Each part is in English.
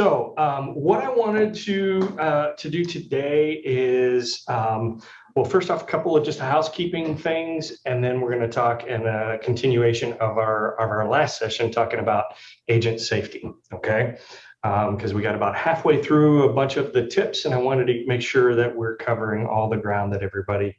What I wanted to do today is, well, first off, a couple of just housekeeping things, and then we're going to talk in a continuation of our last session talking about agent safety. Okay, because we got about halfway through a bunch of the tips, and I wanted to make sure that we're covering all the ground that everybody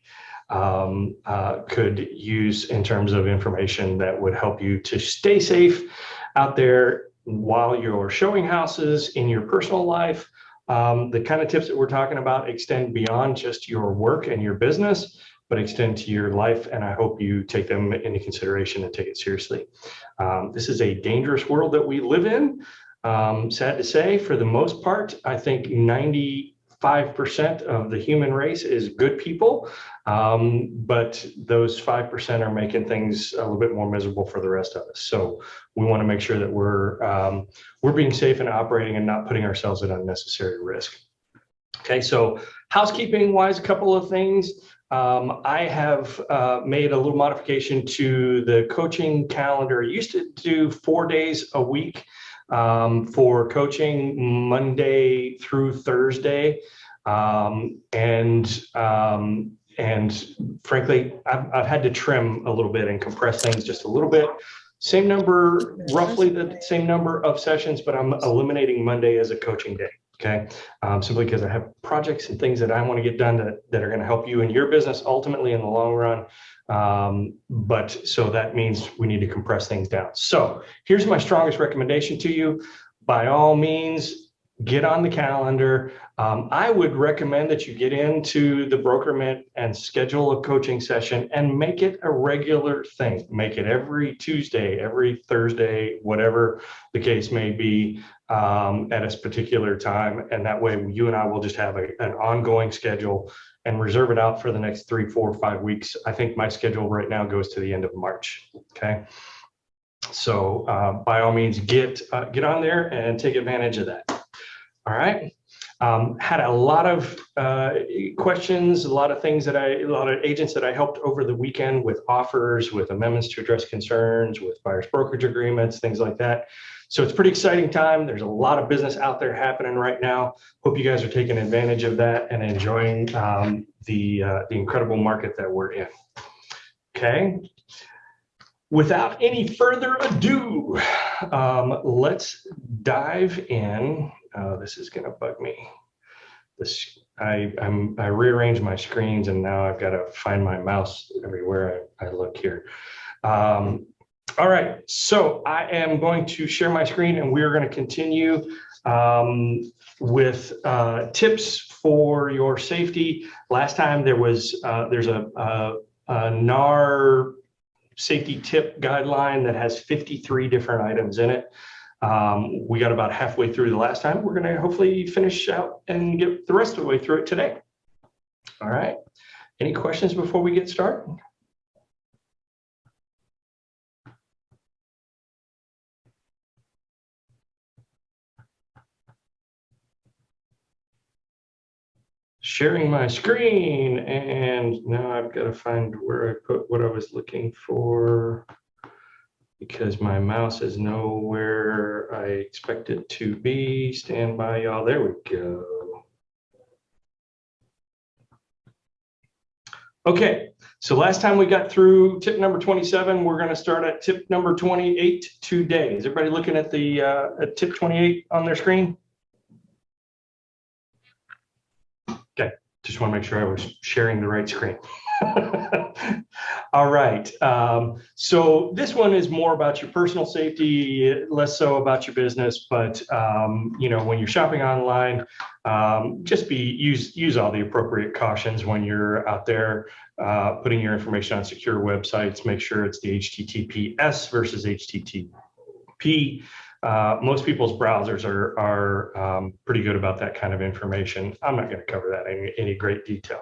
could use in terms of information that would help you to stay safe out there while you're showing houses in your personal life. The kind of tips that we're talking about extend beyond just your work and your business, but extend to your life, and I hope you take them into consideration and take it seriously. This is a dangerous world that we live in. Sad to say, for the most part, I think 95% of the human race is good people, but those 5% are making things a little bit more miserable for the rest of us. So we want to make sure that we're being safe and operating and not putting ourselves at unnecessary risk. Okay, so housekeeping wise, a couple of things. I have made a little modification to the coaching calendar. I used to do 4 days a week for coaching, Monday through Thursday. And frankly, I've had to trim a little bit and compress things just a little bit. Same number, roughly the same number of sessions, but I'm eliminating Monday as a coaching day. Okay, simply because I have projects and things that I want to get done that are going to help you in your business ultimately in the long run. But so that means we need to compress things down. So here's my strongest recommendation to you. By all means, get on the calendar. I would recommend that you get into the Broker Mint and schedule a coaching session and make it a regular thing. Make it every Tuesday, every Thursday, whatever the case may be, at a particular time. And that way you and I will just have an ongoing schedule and reserve it out for the next 3, 4, 5 weeks. I think my schedule right now goes to the end of March. Okay. So by all means, get on there and take advantage of that. All right. Had a lot of questions, a lot of agents that I helped over the weekend with offers, with amendments to address concerns, with buyer's brokerage agreements, things like that. So it's a pretty exciting time. There's a lot of business out there happening right now. Hope you guys are taking advantage of that and enjoying the incredible market that we're in. Okay. Without any further ado, let's dive in. This is going to bug me. I rearranged my screens and now I've got to find my mouse everywhere I look here. All right, so I am going to share my screen and we're going to continue with tips for your safety. Last time there's a NAR safety tip guideline that has 53 different items in it. We got about halfway through the last time. We're going to hopefully finish out and get the rest of the way through it today. All right. Any questions before we get started? Sharing my screen, and now I've got to find where I put what I was looking for, because my mouse is nowhere I expect it to be. Stand by, y'all. There we go. Okay, so last time we got through tip number 27. We're going to start at tip number 28 today. Is everybody looking at the at tip 28 on their screen? Okay, just want to make sure I was sharing the right screen. All right, so this one is more about your personal safety, less so about your business, but you know, when you're shopping online, just use all the appropriate cautions when you're out there putting your information on secure websites. Make sure it's the HTTPS versus HTTP. Most people's browsers are pretty good about that kind of information. I'm not going to cover that in any great detail.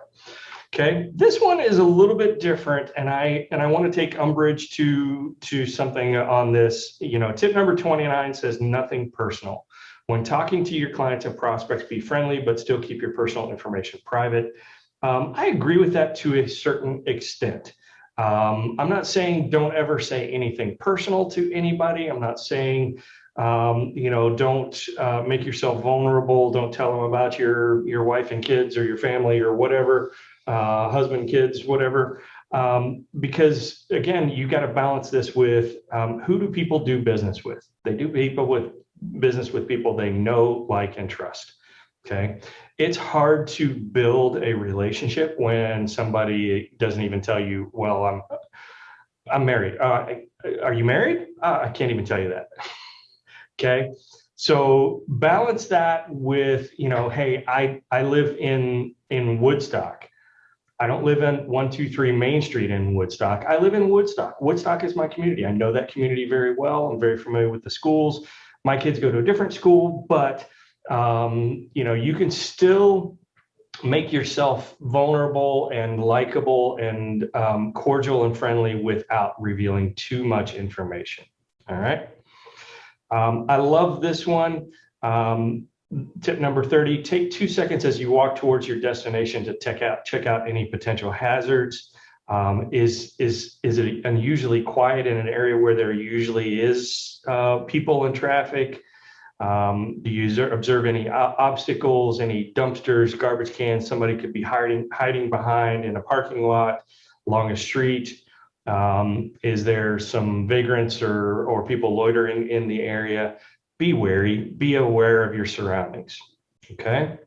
Okay, this one is a little bit different, and I want to take umbrage to something on this. You know, tip number 29 says nothing personal. When talking to your clients and prospects, be friendly, but still keep your personal information private. I agree with that to a certain extent. I'm not saying don't ever say anything personal to anybody. I'm not saying Don't make yourself vulnerable. Don't tell them about your wife and kids or your family or whatever, husband, kids, whatever. Because again, you got to balance this with who do people do business with? They do business with people they know, like, and trust. Okay. It's hard to build a relationship when somebody doesn't even tell you, well, I'm married. Are you married? I can't even tell you that. Okay. So balance that with, hey, I live in Woodstock. I don't live in 123 Main Street in Woodstock. I live in Woodstock. Woodstock is my community. I know that community very well. I'm very familiar with the schools. My kids go to a different school, but you can still make yourself vulnerable and likable and cordial and friendly without revealing too much information. All right. I love this one. Tip number 30, take 2 seconds as you walk towards your destination to check out any potential hazards. Is it unusually quiet in an area where there usually is people and traffic? Do you observe any obstacles, any dumpsters, garbage cans somebody could be hiding behind in a parking lot, along a street? Is there some vagrants or people loitering in the area? Be wary, be aware of your surroundings, okay?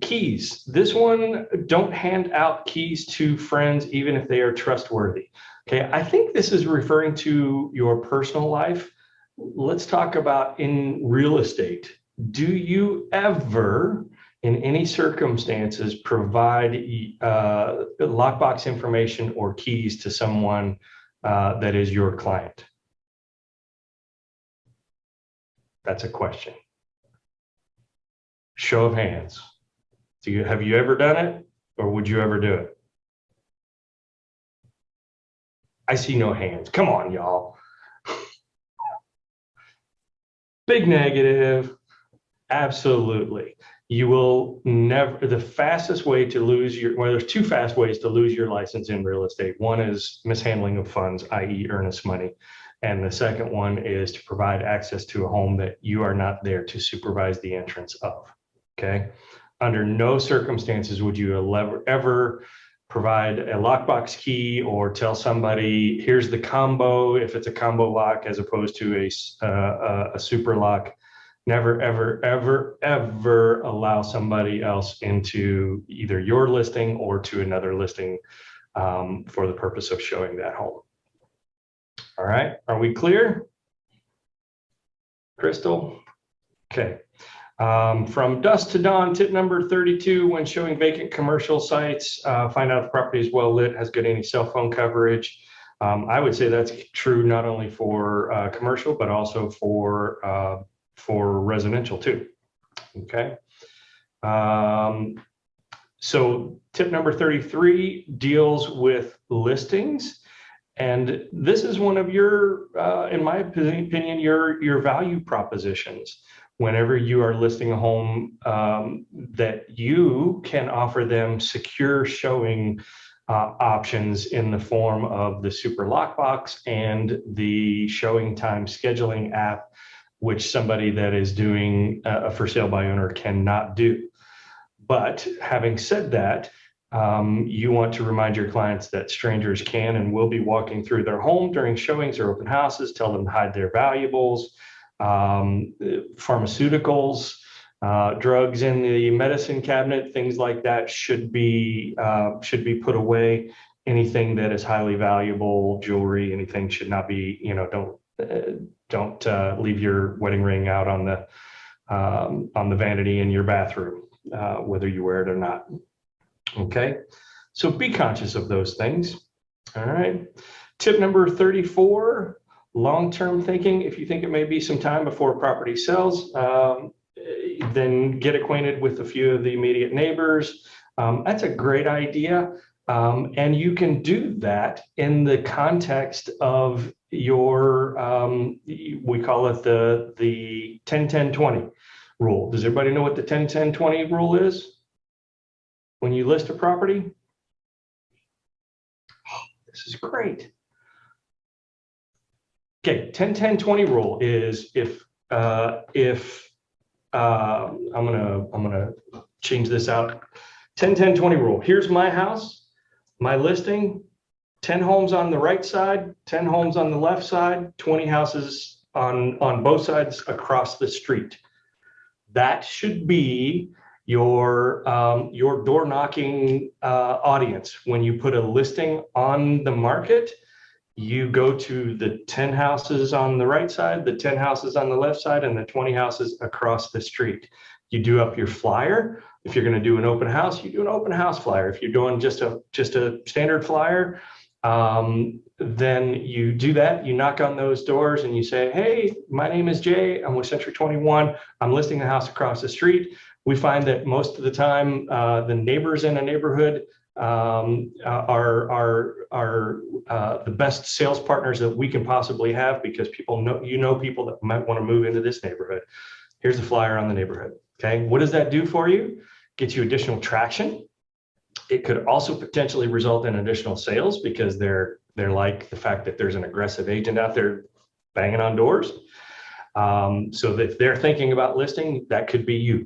Keys. This one, don't hand out keys to friends, even if they are trustworthy. Okay, I think this is referring to your personal life. Let's talk about in real estate. Do you ever, in any circumstances, provide lockbox information or keys to someone that is your client? That's a question. Show of hands. Have you ever done it, or would you ever do it? I see no hands. Come on, y'all. Big negative. Absolutely. You will never, the fastest way to lose there's two fast ways to lose your license in real estate. One is mishandling of funds, i.e. earnest money. And the second one is to provide access to a home that you are not there to supervise the entrance of. Okay. Under no circumstances would you ever provide a lockbox key or tell somebody, here's the combo, if it's a combo lock as opposed to a super lock. Never, ever, ever, ever allow somebody else into either your listing or to another listing for the purpose of showing that home. All right, are we clear? Crystal? Okay. From dusk to dawn, tip number 32, when showing vacant commercial sites, find out if the property is well lit, has good any cell phone coverage. I would say that's true not only for commercial, but also for residential too. Okay. So tip number 33 deals with listings. And this is one of your, in my opinion, your value propositions. Whenever you are listing a home, that you can offer them secure showing options in the form of the super lockbox and the showing time scheduling app, which somebody that is doing a for sale by owner cannot do. But having said that, you want to remind your clients that strangers can and will be walking through their home during showings or open houses. Tell them to hide their valuables, pharmaceuticals, drugs in the medicine cabinet, things like that should be put away. Anything that is highly valuable, jewelry, anything should not be. Don't leave your wedding ring out on the vanity in your bathroom, whether you wear it or not. Okay, so be conscious of those things. All right. Tip number 34, long-term thinking. If you think it may be some time before a property sells, then get acquainted with a few of the immediate neighbors. That's a great idea. And you can do that in the context of your, we call it the 10-10-20 rule. Does everybody know what the 10-10-20 rule is? When you list a property? Oh, this is great. Okay, 10-10-20 rule is if I'm gonna change this out. 10-10-20 rule. Here's my house, my listing, 10 homes on the right side, 10 homes on the left side, 20 houses on both sides across the street. That should be your door knocking audience. When you put a listing on the market, you go to the 10 houses on the right side, the 10 houses on the left side, and the 20 houses across the street. You do up your flyer. If you're going to do an open house, you do an open house flyer. If you're doing just a standard flyer, then you do that. You knock on those doors and you say, "Hey, my name is Jay. I'm with Century 21. I'm listing the house across the street." We find that most of the time, the neighbors in a neighborhood are the best sales partners that we can possibly have, because people know people that might want to move into this neighborhood. Here's the flyer on the neighborhood. Okay, what does that do for you? Gets you additional traction. It could also potentially result in additional sales, because they're like the fact that there's an aggressive agent out there banging on doors. So if they're thinking about listing, that could be you.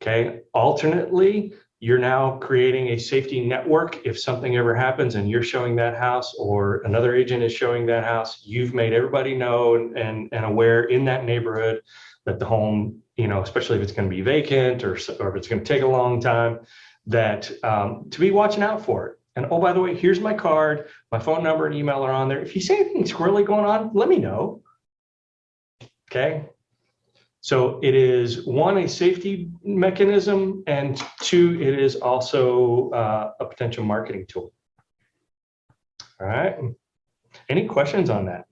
Okay. Alternately, you're now creating a safety network. If something ever happens and you're showing that house, or another agent is showing that house, you've made everybody know and aware in that neighborhood that the home, especially if it's going to be vacant, or if it's going to take a long time, that to be watching out for it. And oh, by the way, here's my card, my phone number and email are on there. If you see anything squirrely going on, let me know. Okay. So it is, one, a safety mechanism, and two, it is also a potential marketing tool. All right. Any questions on that?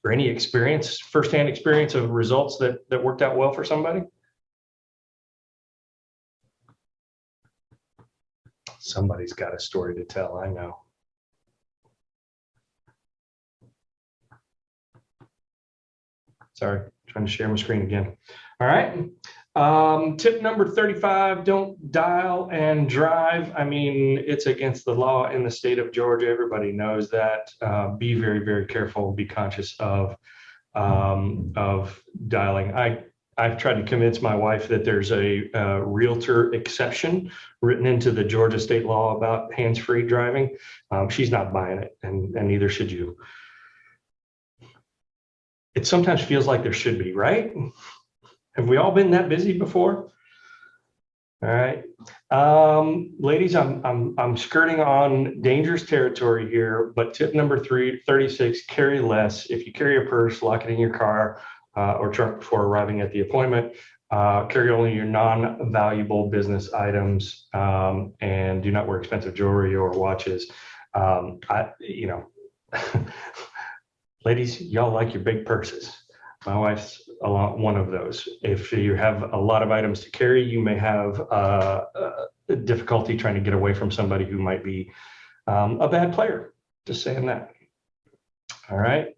Or any experience, firsthand experience of results that worked out well for somebody? Somebody's got a story to tell, I know. Sorry, trying to share my screen again. All right. Tip number 35, don't dial and drive. I mean, it's against the law in the state of Georgia. Everybody knows that. Be very, very careful. Be conscious of dialing. I've tried to convince my wife that there's a realtor exception written into the Georgia state law about hands-free driving. She's not buying it, and neither should you. It sometimes feels like there should be, right? Have we all been that busy before? All right, ladies, I'm skirting on dangerous territory here, but tip number 36, carry less. If you carry a purse, lock it in your car or truck before arriving at the appointment. Carry only your non-valuable business items, and do not wear expensive jewelry or watches. Ladies, y'all like your big purses. My wife's one of those. If you have a lot of items to carry, you may have difficulty trying to get away from somebody who might be a bad player. Just saying that. All right.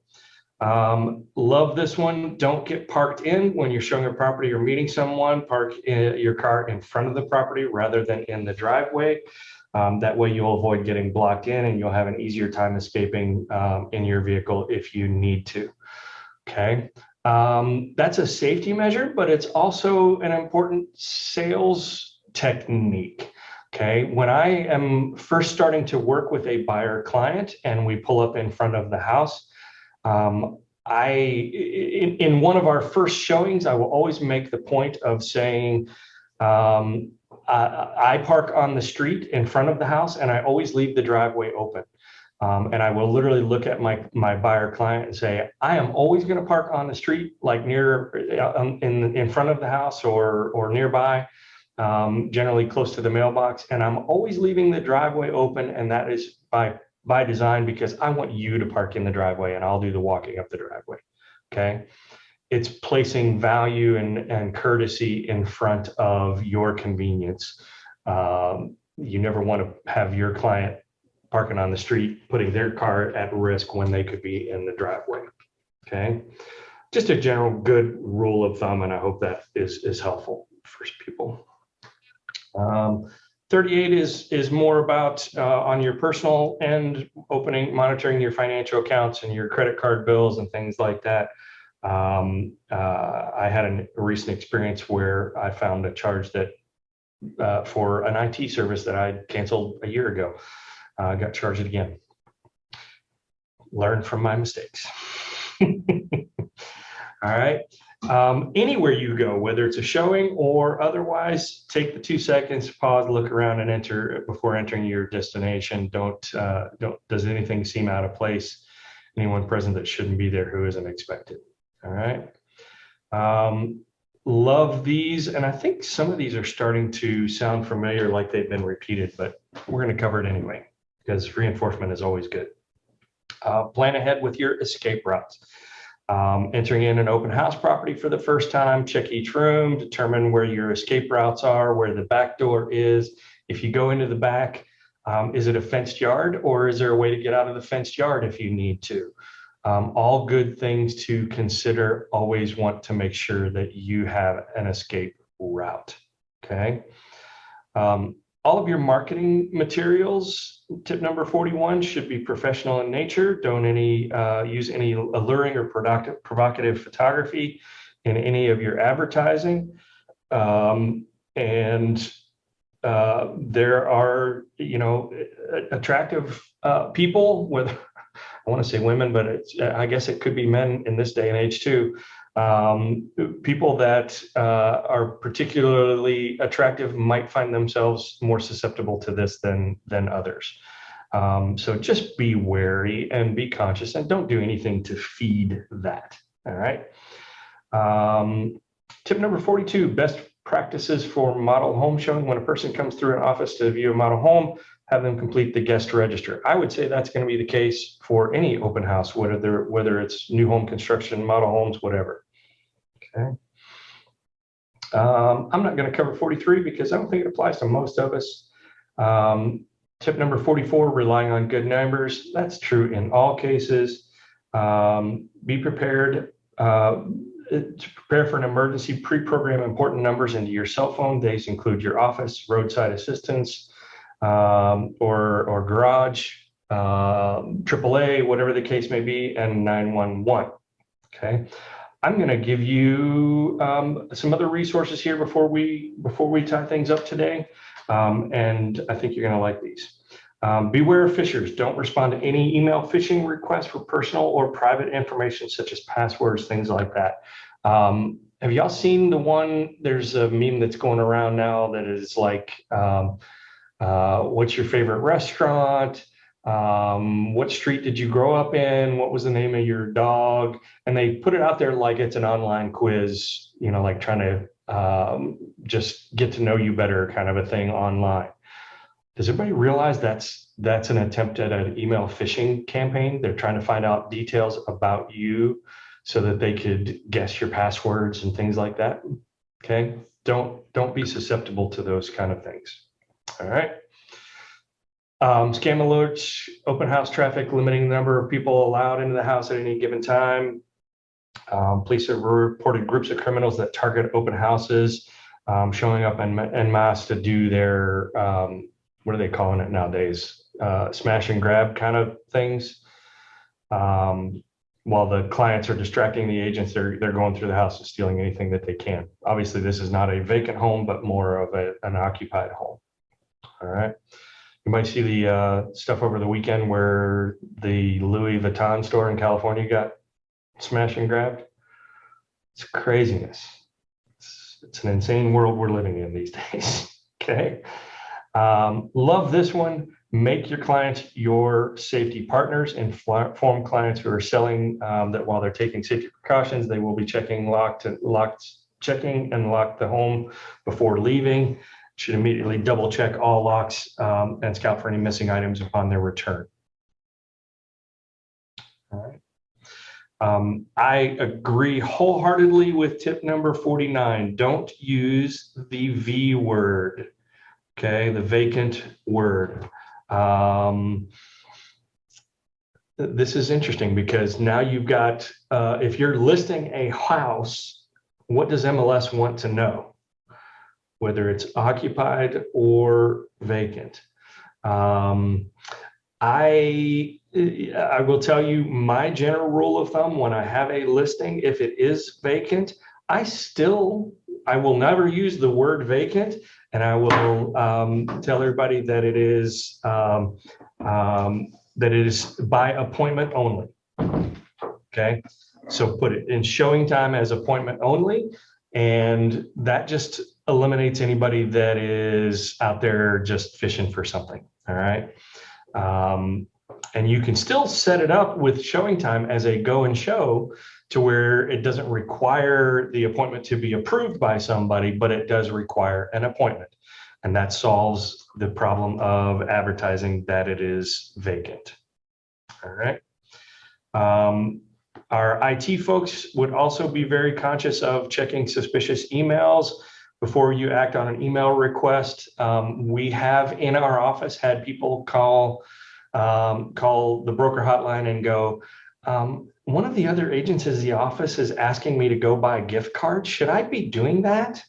Love this one. Don't get parked in when you're showing a property or meeting someone. Park your car in front of the property rather than in the driveway. That way you'll avoid getting blocked in, and you'll have an easier time escaping in your vehicle if you need to. Okay. That's a safety measure, but it's also an important sales technique. Okay. When I am first starting to work with a buyer client and we pull up in front of the house, in one of our first showings, I will always make the point of saying, I park on the street in front of the house, and I always leave the driveway open. And I will literally look at my buyer client and say, I am always going to park on the street, like near in front of the house or nearby, generally close to the mailbox. And I'm always leaving the driveway open. And that is by design, because I want you to park in the driveway and I'll do the walking up the driveway. Okay. It's placing value and courtesy in front of your convenience. You never want to have your client parking on the street, putting their car at risk when they could be in the driveway. Okay. Just a general good rule of thumb, and I hope that is helpful for people. 38 is more about on your personal end, monitoring your financial accounts and your credit card bills and things like that. I had a recent experience where I found a charge that for an IT service that I canceled a year ago. I got charged again. Learn from my mistakes. All right. Anywhere you go, whether it's a showing or otherwise, take the 2 seconds, pause, look around, and enter before entering your destination. Does anything seem out of place? Anyone present that shouldn't be there who isn't expected? All right. Love these, and I think some of these are starting to sound familiar, like they've been repeated, but we're going to cover it anyway because reinforcement is always good. Plan ahead with your escape routes. Entering in an open house property for the first time, check each room, determine where your escape routes are, where the back door is. If you go into the back, is it a fenced yard, or is there a way to get out of the fenced yard if you need to? All good things to consider. Always want to make sure that you have an escape route, okay? All of your marketing materials, tip number 41, should be professional in nature. Don't use any alluring or provocative photography in any of your advertising. There are, attractive people, whether I want to say women, but I guess it could be men in this day and age too. People that are particularly attractive might find themselves more susceptible to this than others. So just be wary and be conscious, and don't do anything to feed that. All right. Tip number 42, best practices for model home showing. When a person comes through an office to view a model home, have them complete the guest register. I would say that's going to be the case for any open house, whether it's new home construction, model homes, whatever. Okay. I'm not going to cover 43 because I don't think it applies to most of us. Tip number 44, relying on good numbers. That's true in all cases. Be prepared to prepare for an emergency. Pre-program important numbers into your cell phone. These include your office, roadside assistance, or garage, AAA, whatever the case may be, and 911. Okay, I'm going to give you some other resources here before we tie things up today, and I think you're going to like these. Beware of phishers. Don't respond to any email phishing requests for personal or private information such as passwords, things like that. Have y'all seen the one? There's a meme that's going around now that is like, what's your favorite restaurant? What street did you grow up in? What was the name of your dog? And they put it out there like it's an online quiz, like trying to just get to know you better kind of a thing online. Does everybody realize that's an attempt at an email phishing campaign? They're trying to find out details about you so that they could guess your passwords and things like that. Okay, don't be susceptible to those kind of things. All right. Scam alerts, open house traffic, limiting the number of people allowed into the house at any given time. Police have reported groups of criminals that target open houses, showing up en masse to do their, what are they calling it nowadays? Smash and grab kind of things. While the clients are distracting the agents, they're going through the house and stealing anything that they can. Obviously, this is not a vacant home, but more of an occupied home. All right. You might see the stuff over the weekend where the Louis Vuitton store in California got smashed and grabbed. It's craziness. It's an insane world we're living in these days. Okay. Love this one. Make your clients your safety partners. Inform clients who are selling that while they're taking safety precautions, they will be checking and lock the home before leaving. Should immediately double check all locks and scout for any missing items upon their return. All right. I agree wholeheartedly with tip number 49. Don't use the V word, okay, the vacant word. This is interesting because now you've got, if you're listing a house, what does MLS want to know? whether it's occupied or vacant. I will tell you my general rule of thumb when I have a listing, if it is vacant, I will never use the word vacant, and I will tell everybody that it is by appointment only. Okay, so put it in showing time as appointment only, and that just eliminates anybody that is out there just fishing for something. All right. And you can still set it up with showing time as a go and show to where it doesn't require the appointment to be approved by somebody, but it does require an appointment. And that solves the problem of advertising that it is vacant. All right. Our IT folks would also be very conscious of checking suspicious emails before you act on an email request. We have in our office had people call the broker hotline and go, one of the other agents in the office is asking me to go buy a gift card. Should I be doing that?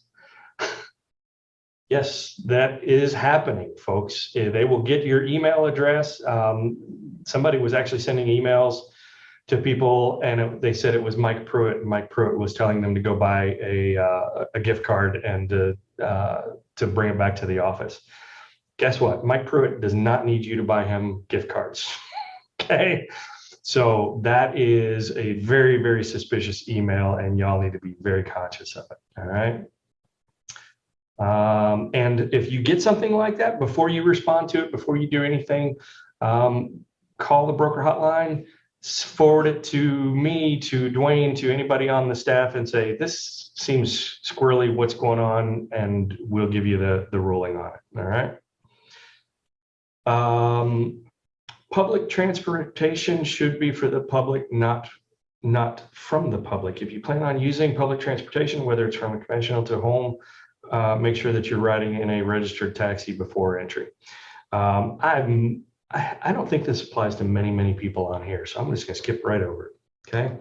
Yes, that is happening, folks. They will get your email address. Somebody was actually sending emails to people, and they said it was Mike Pruitt. And Mike Pruitt was telling them to go buy a gift card and to bring it back to the office. Guess what? Mike Pruitt does not need you to buy him gift cards. Okay, so that is a very, very suspicious email, and y'all need to be very conscious of it. All right. And if you get something like that, before you respond to it, before you do anything, call the broker hotline, forward it to me, to Dwayne, to anybody on the staff, and say, this seems squirrely, what's going on? And we'll give you the ruling on it. All right. Public transportation should be for the public, not from the public. If you plan on using public transportation, whether it's from a conventional to home, make sure that you're riding in a registered taxi before entry. I don't think this applies to many people on here, so I'm just going to skip right over it. Okay.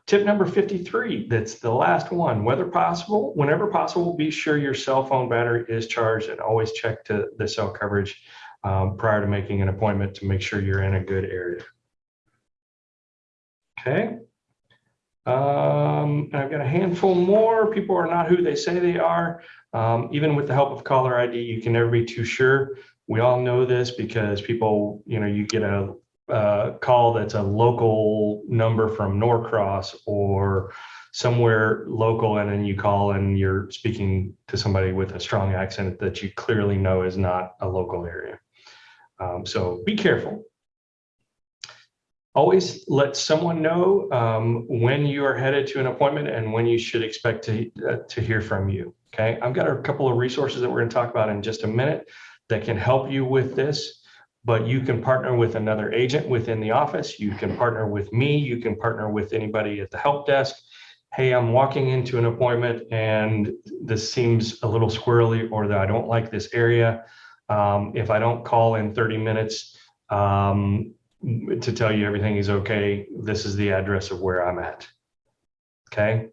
Tip number 53, that's the last one. Whenever possible, be sure your cell phone battery is charged, and always check the cell coverage prior to making an appointment to make sure you're in a good area. Okay. I've got a handful more. People are not who they say they are. Even with the help of caller ID, you can never be too sure. We all know this because people, you get a call that's a local number from Norcross or somewhere local, and then you call and you're speaking to somebody with a strong accent that you clearly know is not a local area. So be careful. Always let someone know when you are headed to an appointment and when you should expect to hear from you. Okay, I've got a couple of resources that we're going to talk about in just a minute that can help you with this, but you can partner with another agent within the office. You can partner with me. You can partner with anybody at the help desk. Hey, I'm walking into an appointment and this seems a little squirrely, or that I don't like this area. If I don't call in 30 minutes, to tell you everything is okay, this is the address of where I'm at. Okay.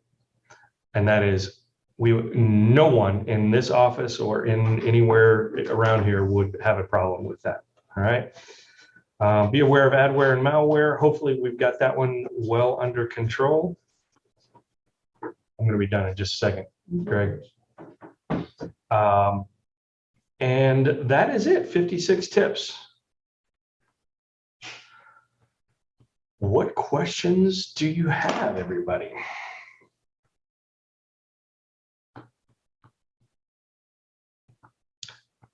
And that is, no one in this office or in anywhere around here would have a problem with that. All right. Be aware of adware and malware. Hopefully we've got that one well under control. I'm going to be done in just a second, Greg. And that is it, 56 tips. What questions do you have, everybody?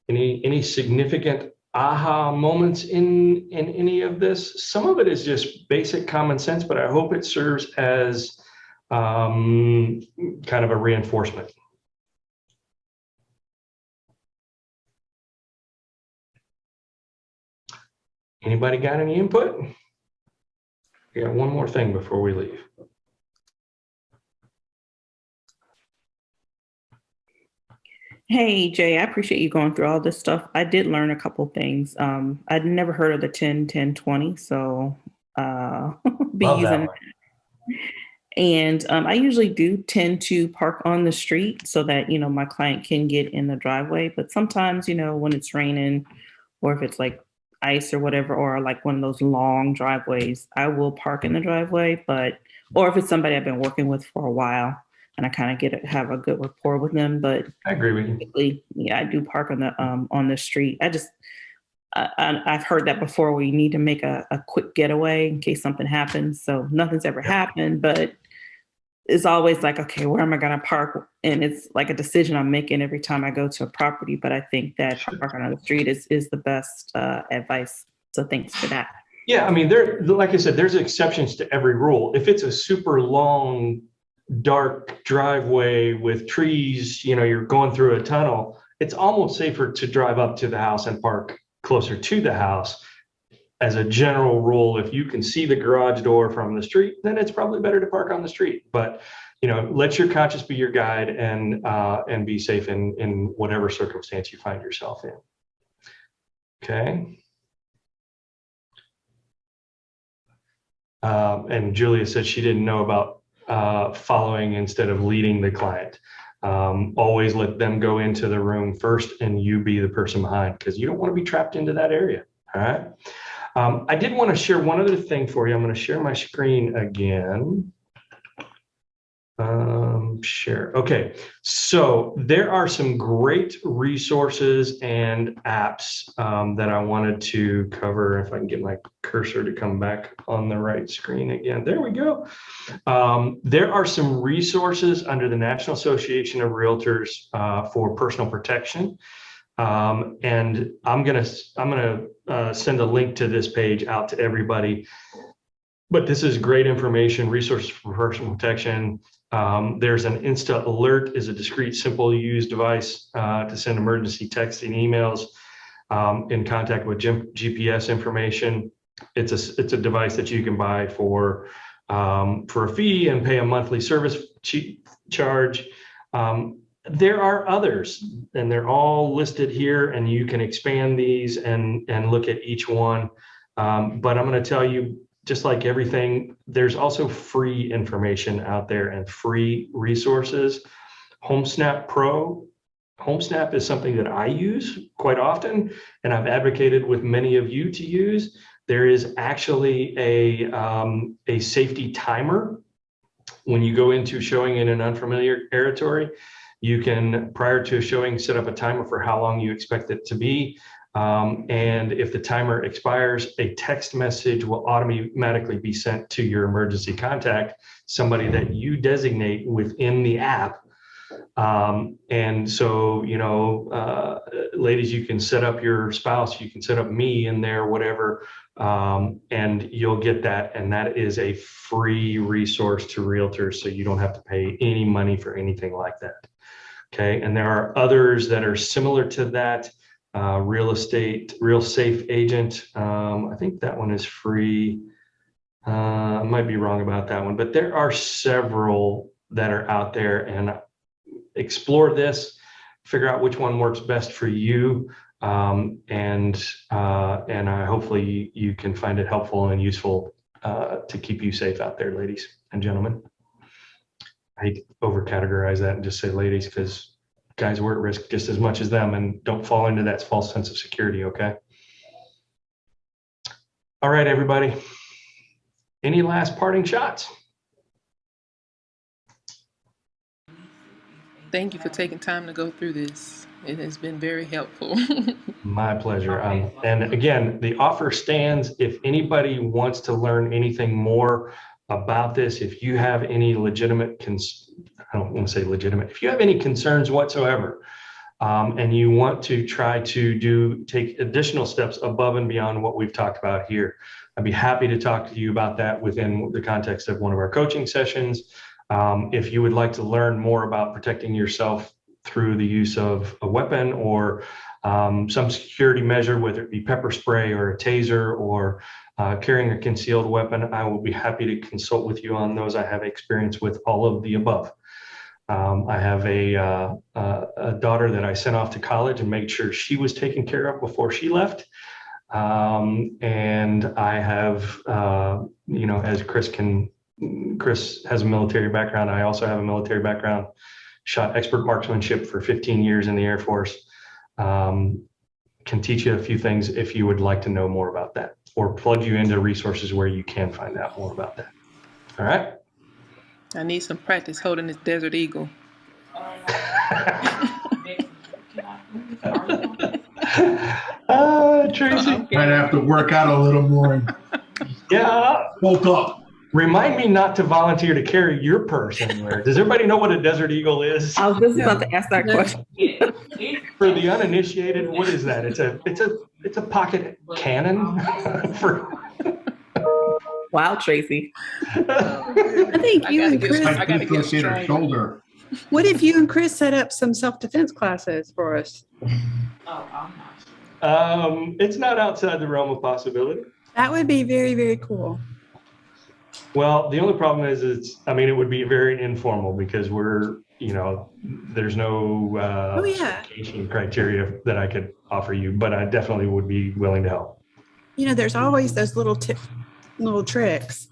Any significant aha moments in any of this? Some of it is just basic common sense, but I hope it serves as kind of a reinforcement. Anybody got any input? We got one more thing before we leave. Hey, Jay, I appreciate you going through all this stuff. I did learn a couple things. I'd never heard of the 10-10-20, so be Love using that one. And I usually do tend to park on the street so that, my client can get in the driveway. But sometimes, when it's raining or if it's like ice or whatever, or like one of those long driveways, I will park in the driveway. Or if it's somebody I've been working with for a while and I kind of have a good rapport with them. But I agree with you. typically, yeah, I do park on the street. I've heard that before where you need to make a quick getaway in case something happens. So nothing's ever Yep. happened, but it's always like, okay, where am I going to park? And it's like a decision I'm making every time I go to a property. But I think that Sure. parking on the street is the best advice. So thanks for that. Yeah, I mean, like I said, there's exceptions to every rule. If it's a super long, dark driveway with trees, you're going through a tunnel, it's almost safer to drive up to the house and park closer to the house. As a general rule, if you can see the garage door from the street, then it's probably better to park on the street. But let your conscience be your guide and be safe in whatever circumstance you find yourself in. Okay. And Julia said she didn't know about following instead of leading the client. Always let them go into the room first and you be the person behind, because you don't want to be trapped into that area. All right. I did want to share one other thing for you. I'm going to share my screen again. Share. Okay. So there are some great resources and apps that I wanted to cover. If I can get my cursor to come back on the right screen again. There we go. There are some resources under the National Association of Realtors for personal protection. And I'm gonna send a link to this page out to everybody. But this is great information, resources for personal protection. There's an Insta Alert, is a discrete, simple use device to send emergency texts and emails in contact with GPS information. It's a device that you can buy for a fee and pay a monthly service charge. There are others, and they're all listed here, and you can expand these and look at each one. But I'm going to tell you, just like everything, there's also free information out there and free resources. HomeSnap is something that I use quite often, and I've advocated with many of you to use. There is actually a safety timer. When you go into showing in an unfamiliar territory, you can, prior to showing, set up a timer for how long you expect it to be. And if the timer expires, a text message will automatically be sent to your emergency contact, somebody that you designate within the app. And so, ladies, you can set up your spouse, you can set up me in there, whatever, and you'll get that. And that is a free resource to realtors, so you don't have to pay any money for anything like that. Okay, and there are others that are similar to that. Real Safe Agent. I think that one is free. I might be wrong about that one, but there are several that are out there, and explore this, figure out which one works best for you. And hopefully you can find it helpful and useful to keep you safe out there, ladies and gentlemen. I hate to over categorize that and just say ladies, because guys, we're at risk just as much as them, and don't fall into that false sense of security. Okay. All right, everybody. Any last parting shots? Thank you for taking time to go through this. It has been very helpful. My pleasure. And again, the offer stands. If anybody wants to learn anything more about this, if you have any legitimate, I don't want to say legitimate, if you have any concerns whatsoever, and you want to try to take additional steps above and beyond what we've talked about here, I'd be happy to talk to you about that within the context of one of our coaching sessions. If you would like to learn more about protecting yourself through the use of a weapon or some security measure, whether it be pepper spray or a taser or carrying a concealed weapon, I will be happy to consult with you on those. I have experience with all of the above. I have a daughter that I sent off to college and made sure she was taken care of before she left. And I have, as Chris can Chris has a military background. I also have a military background. Shot expert marksmanship for 15 years in the Air Force. Can teach you a few things if you would like to know more about that, or plug you into resources where you can find out more about that. All right. I need some practice holding this Desert Eagle. Tracy. Might have to work out a little more and Yeah. bulk up. Remind me not to volunteer to carry your purse anywhere. Does everybody know what a Desert Eagle is? I was just about to ask that question. For the uninitiated, what is that? It's a pocket cannon. Wow, Tracy. I think you and Chris, I gotta get Dislocated trained. shoulder. what if you and Chris set up some self-defense classes for us? It's not outside the realm of possibility. That would be very, very cool. Well, the only problem is it would be very informal because there's no certification criteria that I could offer you, but I definitely would be willing to help. There's always those little tricks.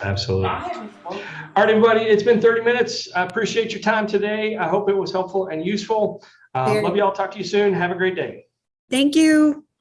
Absolutely. All right, everybody, it's been 30 minutes. I appreciate your time today. I hope it was helpful and useful. Love y'all. Talk to you soon. Have a great day. Thank you.